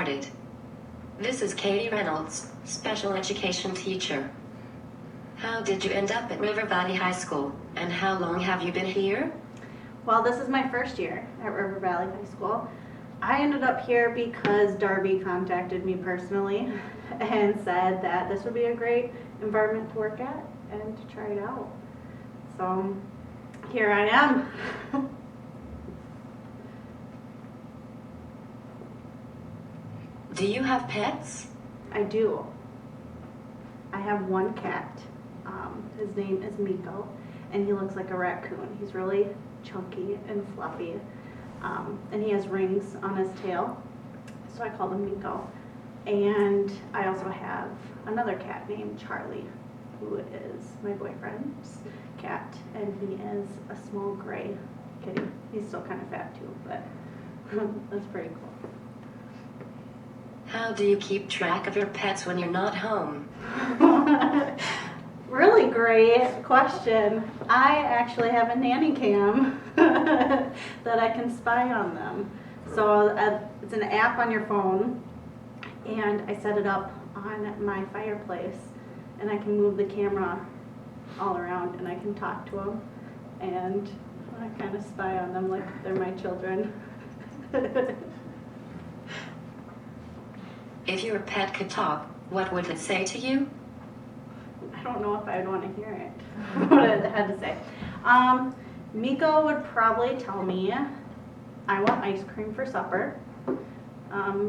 started. This is Katie Reynolds, special education teacher. How did you end up at River Valley High School, and how long have you been here? Well, this is my first year at River Valley High School. I ended up here because Darby contacted me personally and said that this would be a great environment to work at and to try it out. So here I am. Do you have pets? I do. I have one cat. His name is Miko, and he looks like a raccoon. He's really chunky and fluffy, and he has rings on his tail, so I call him Miko. And I also have another cat named Charlie, who is my boyfriend's cat, and he is a small gray kitty. He's still kind of fat too, but that's pretty cool. How do you keep track of your pets when you're not home? Really great question. I actually have a nanny cam that I can spy on them. So it's an app on your phone, and I set it up on my fireplace, and I can move the camera all around, and I can talk to them, and I kind of spy on them like they're my children. If your pet could talk, what would it say to you? I don't know if I'd want to hear it, what it had to say. Miko would probably tell me, I want ice cream for supper.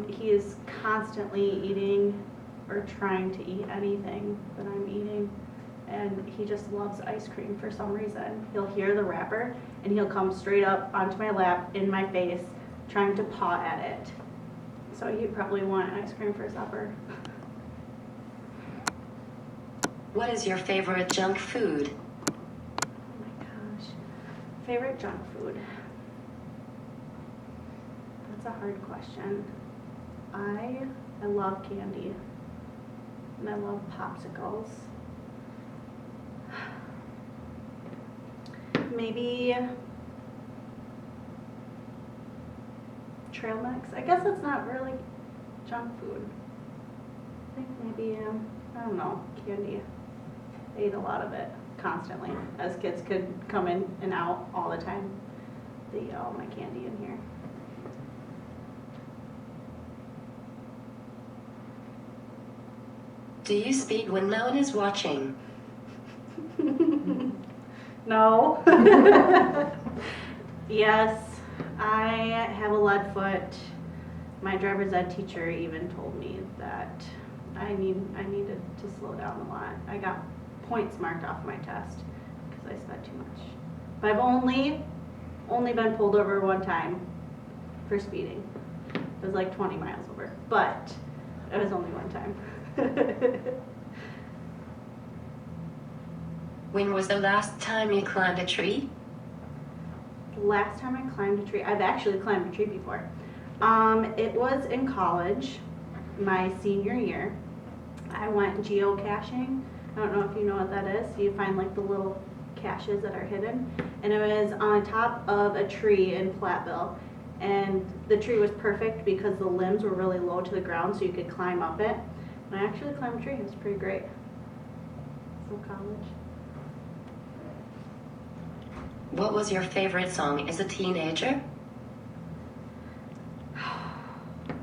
He is constantly eating or trying to eat anything that I'm eating, and he just loves ice cream for some reason. He'll hear the wrapper, and he'll come straight up onto my lap, in my face, trying to paw at it. So you'd probably want ice cream for supper. What is your favorite junk food? Oh my gosh. Favorite junk food? That's a hard question. I love candy, and I love popsicles. Maybe trail mix. I guess it's not really junk food. I think maybe, I don't know, candy. I ate a lot of it constantly. As kids could come in and out all the time, they eat all my candy in here. Do you speed when no one is watching? No. Yes, I have a lead foot. My driver's ed teacher even told me that I needed to slow down a lot. I got points marked off my test because I sped too much. But I've only been pulled over one time for speeding. It was like 20 miles over, but it was only one time. When was the last time you climbed a tree? Last time I climbed a tree, I've actually climbed a tree before. It was in college, my senior year. I went geocaching. I don't know if you know what that is. You find like the little caches that are hidden. And it was on top of a tree in Platteville. And the tree was perfect because the limbs were really low to the ground so you could climb up it. And I actually climbed a tree. It was pretty great. So college. What was your favorite song as a teenager?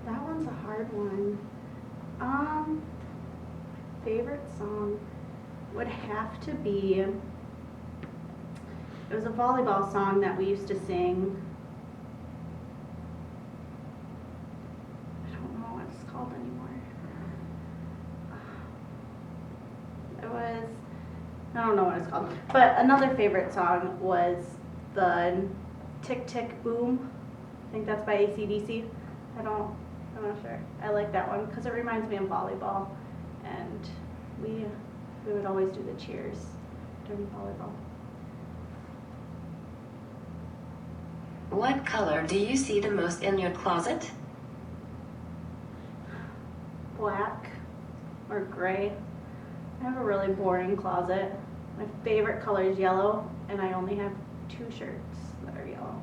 That one's a hard one. Favorite song would have to be, it was a volleyball song that we used to sing. I don't know what it's called anymore. I don't know what it's called. But another favorite song was the Tick Tick Boom. I think that's by AC/DC. I'm not sure. I like that one because it reminds me of volleyball, and we would always do the cheers during volleyball. What color do you see the most in your closet? Black or gray. I have a really boring closet. My favorite color is yellow, and I only have 2 shirts that are yellow,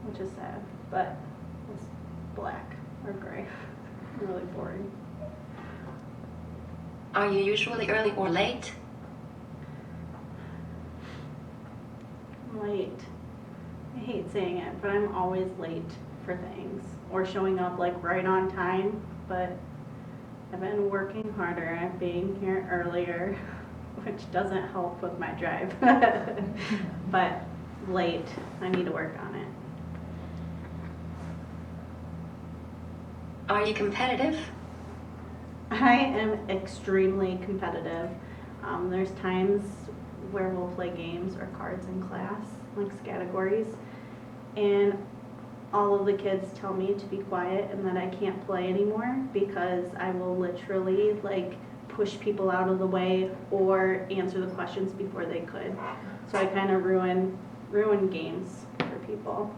which is sad, but it's black. or gray. Really boring. Are you usually early or late? Late. I hate saying it, but I'm always late for things or showing up like right on time, but I've been working harder at being here earlier, which doesn't help with my drive. But late, I need to work on it. Are you competitive? I am extremely competitive. There's times where we'll play games or cards in class, like categories, and all of the kids tell me to be quiet and that I can't play anymore because I will literally like push people out of the way or answer the questions before they could. So I kind of ruin games for people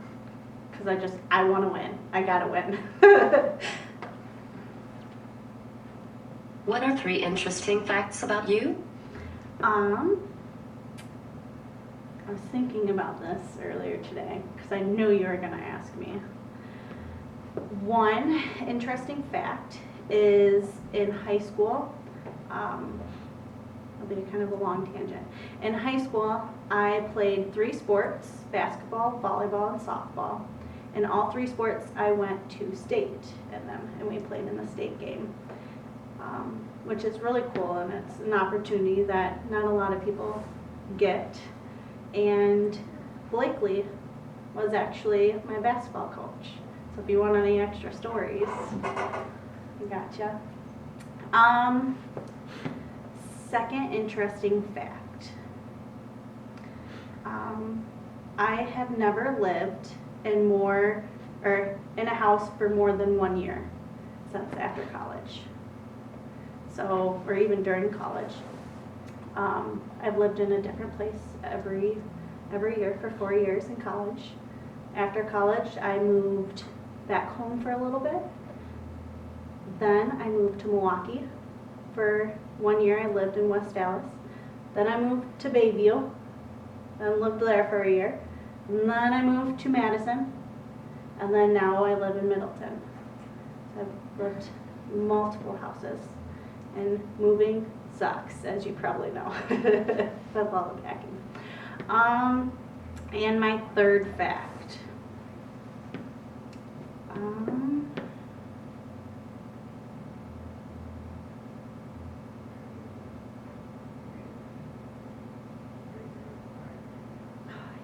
because I want to win. I gotta win. What are 3 interesting facts about you? I was thinking about this earlier today because I knew you were going to ask me. One interesting fact is in high school, it'll be kind of a long tangent. In high school, I played 3 sports, basketball, volleyball, and softball. In all 3 sports, I went to state in them, and we played in the state game. Which is really cool, and it's an opportunity that not a lot of people get. And Blakely was actually my basketball coach. So if you want any extra stories, I gotcha. Second interesting fact. I have never lived in a house for more than 1 year since after college. So, or even during college. I've lived in a different place every year for 4 years in college. After college, I moved back home for a little bit. Then I moved to Milwaukee. For 1 year, I lived in West Dallas. Then I moved to Bayview and lived there for a year. And then I moved to Madison. And then now I live in Middleton. I've lived in multiple houses. And moving sucks, as you probably know, with all the packing. And my third fact.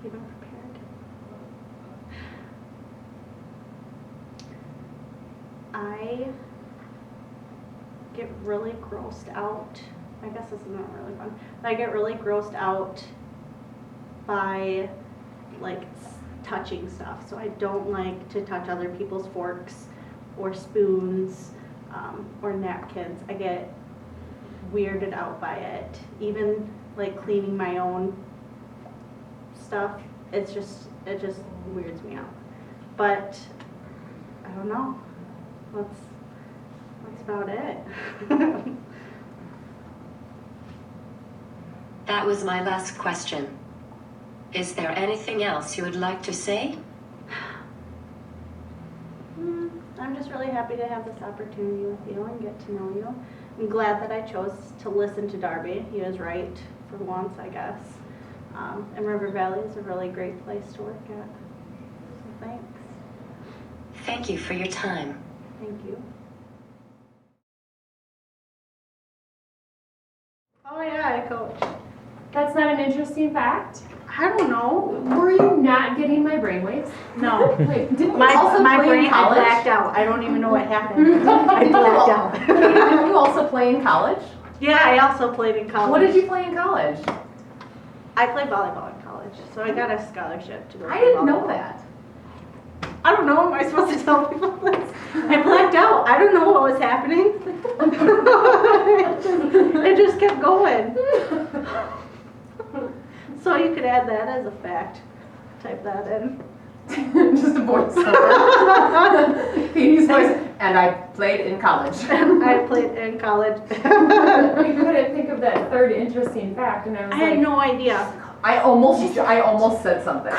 Even prepared. I get really grossed out. I guess this is not really fun. But I get really grossed out by like touching stuff. So I don't like to touch other people's forks or spoons or napkins. I get weirded out by it. Even like cleaning my own stuff, it just weirds me out. But I don't know. That's about it. That was my last question. Is there anything else you would like to say? I'm just really happy to have this opportunity with you and get to know you. I'm glad that I chose to listen to Darby. He was right for once, I guess. And River Valley is a really great place to work at. So thanks. Thank you for your time. Thank you. Oh yeah, I coach. That's not an interesting fact. I don't know. Were you not getting my brainwaves? No. Wait, didn't you My also play brain, in I college? blacked out. I don't even know what happened. I blacked out. Didn't you also play in college? Yeah, I also played in college. What did you play in college? I played volleyball in college, so I got a scholarship to go. I didn't know that. I don't know. Am I supposed to tell people this? I blacked out. I don't know what was happening. it just kept going. So you could add that as a fact. Type that in. Just a voiceover. Katie's voice. And I played in college. I played in college. We couldn't think of that third interesting fact, and I was I had no idea. I almost said something.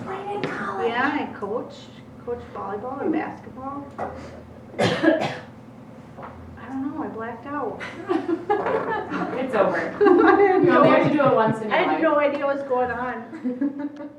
Played in college. Yeah, I coached coached volleyball and basketball. I don't know, I blacked out. It's over. I had You no only have to idea- do it once in I your had life. no idea what's going on.